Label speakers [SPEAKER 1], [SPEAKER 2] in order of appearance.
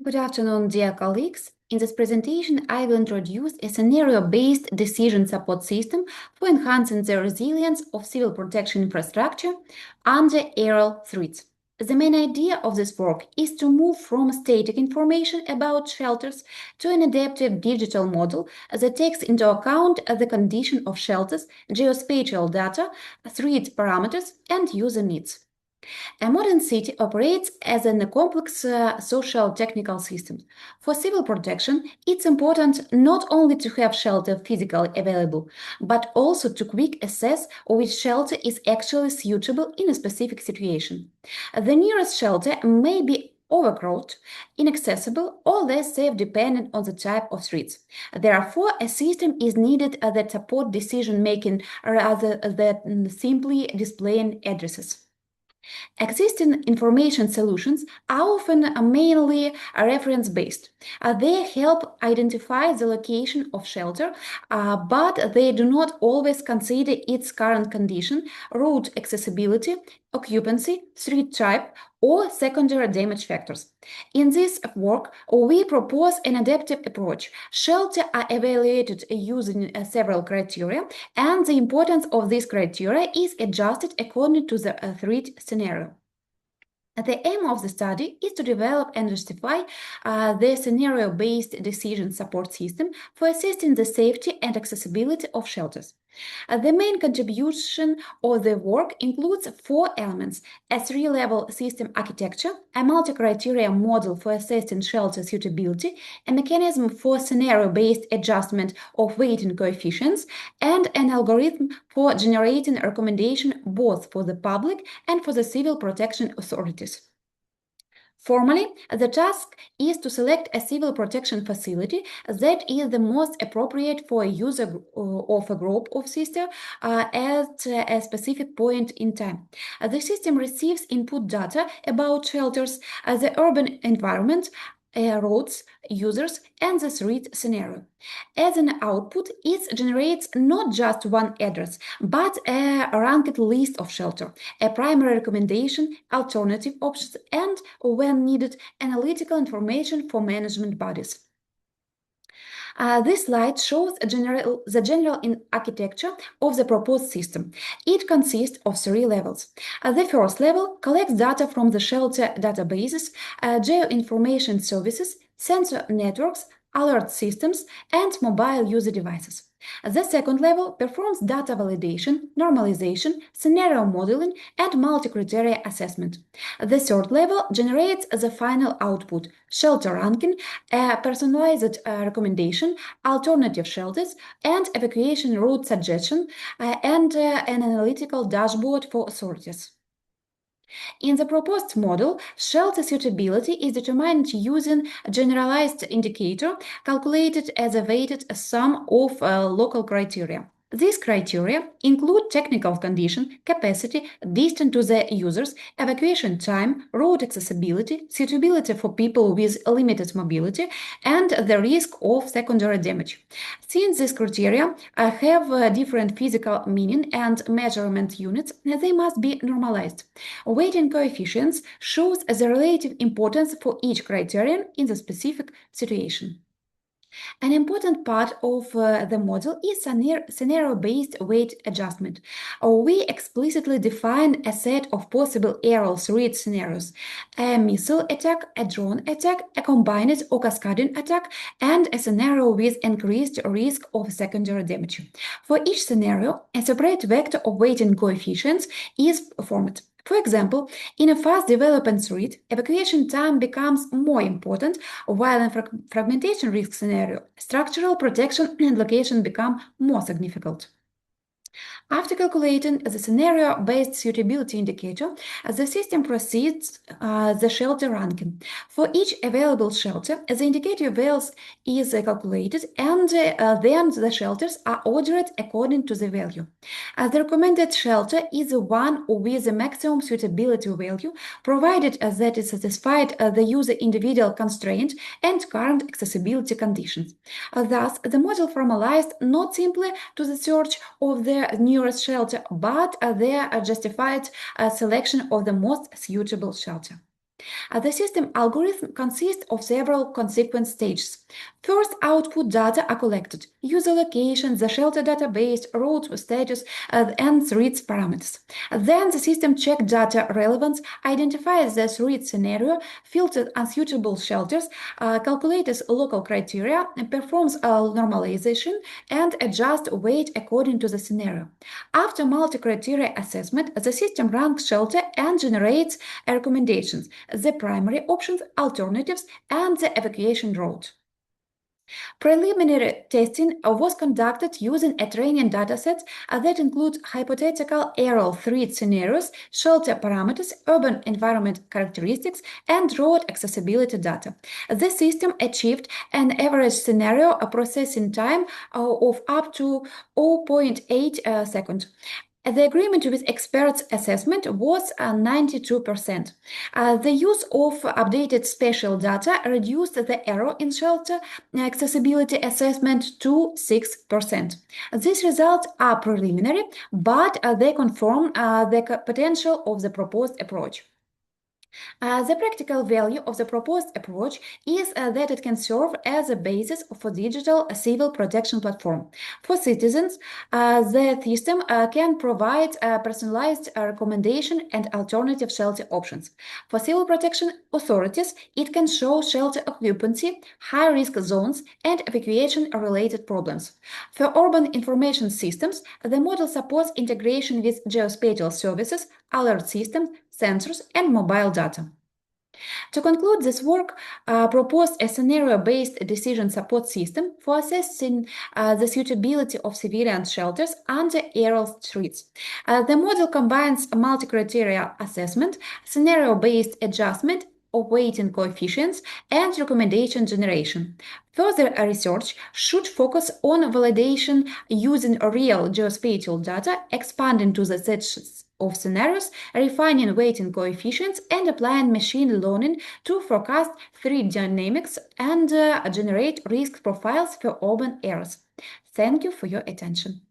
[SPEAKER 1] Good afternoon, dear colleagues. In this presentation, I will introduce a scenario-based decision support system for enhancing the resilience of civil protection infrastructure under aerial threats. The main idea of this work is to move from static information about shelters to an adaptive digital model that takes into account the condition of shelters, geospatial data, threat parameters, and user needs. A modern city operates as a complex social technical system. For civil protection, it's important not only to have shelter physically available, but also to quick assess which shelter is actually suitable in a specific situation. The nearest shelter may be overcrowded, inaccessible, or less safe depending on the type of streets. Therefore, a system is needed that support decision making rather than simply displaying addresses. Existing information solutions are often mainly reference-based. They help identify the location of shelter, but they do not always consider its current condition, route accessibility, occupancy, street type, or secondary damage factors. In this work, we propose an adaptive approach. Shelters are evaluated using several criteria, and the importance of these criteria is adjusted according to the threat scenario. The aim of the study is to develop and justify the scenario-based decision support system for assessing the safety and accessibility of shelters. The main contribution of the work includes four elements: a three-level system architecture, a multi-criteria model for assessing shelter suitability, a mechanism for scenario-based adjustment of weighting coefficients, and an algorithm for generating recommendations both for the public and for the civil protection authorities. Formally, the task is to select a civil protection facility that is the most appropriate for a user of a group of systems at a specific point in time. The system receives input data about shelters, the urban environment, roads, users, and the threat scenario. As an output, it generates not just one address, but a ranked list of shelter, a primary recommendation, alternative options, and, when needed, analytical information for management bodies. This slide shows the general architecture of the proposed system. It consists of three levels. The first level collects data from the shelter databases, geoinformation services, sensor networks, alert systems, and mobile user devices. The second level performs data validation, normalization, scenario modeling, and multi-criteria assessment. The third level generates the final output: shelter ranking, a personalized recommendation, alternative shelters, and evacuation route suggestion, and an analytical dashboard for authorities. In the proposed model, shelter suitability is determined using a generalized indicator calculated as a weighted sum of local criteria. These criteria include technical condition, capacity, distance to the users, evacuation time, road accessibility, suitability for people with limited mobility, and the risk of secondary damage. Since these criteria have different physical meaning and measurement units, they must be normalized. Weighting coefficients shows the relative importance for each criterion in the specific situation. An important part of the model is scenario-based weight adjustment. We explicitly define a set of possible aerial threat scenarios: a missile attack, a drone attack, a combined or cascading attack, and a scenario with increased risk of secondary damage. For each scenario, a separate vector of weighting coefficients is formed. For example, in a fast-developing threat, evacuation time becomes more important, while in a fragmentation risk scenario, structural protection and location become more significant. After calculating the scenario-based suitability indicator, the system proceeds the shelter ranking. For each available shelter, the indicator values is calculated, and then the shelters are ordered according to the value. The recommended shelter is the one with the maximum suitability value, provided that it satisfied the user individual constraint and current accessibility conditions. Thus, the model formalized not simply to the search of the nearest shelter, but their justified selection of the most suitable shelter. The system algorithm consists of several consequent stages. First, output data are collected: user location, the shelter database, route status, and threats parameters. Then the system checks data relevance, identifies the threat scenario, filters unsuitable shelters, calculates local criteria, performs normalization, and adjusts weight according to the scenario. After multi-criteria assessment, the system ranks shelter and generates recommendations: the primary options, alternatives, and the evacuation route. Preliminary testing was conducted using a training dataset that includes hypothetical aerial threat scenarios, shelter parameters, urban environment characteristics, and road accessibility data. The system achieved an average scenario processing time of up to 0.8 seconds. The agreement with experts assessment was 92%. The use of updated spatial data reduced the error in shelter accessibility assessment to 6%. These results are preliminary, but they confirm the potential of the proposed approach. The practical value of the proposed approach is that it can serve as a basis for digital civil protection platform. For citizens, the system can provide personalized recommendation and alternative shelter options. For civil protection authorities, it can show shelter occupancy, high-risk zones, and evacuation-related problems. For urban information systems, the model supports integration with geospatial services, alert systems, sensors, and mobile data. To conclude this work, proposed a scenario-based decision support system for assessing the suitability of civilian shelters under aerial threats. The model combines multi-criteria assessment, scenario-based adjustment of weighting coefficients, and recommendation generation. Further research should focus on validation using real geospatial data, expanding to the sets of scenarios, refining weighting coefficients, and applying machine learning to forecast threat dynamics and generate risk profiles for urban areas. Thank you for your attention.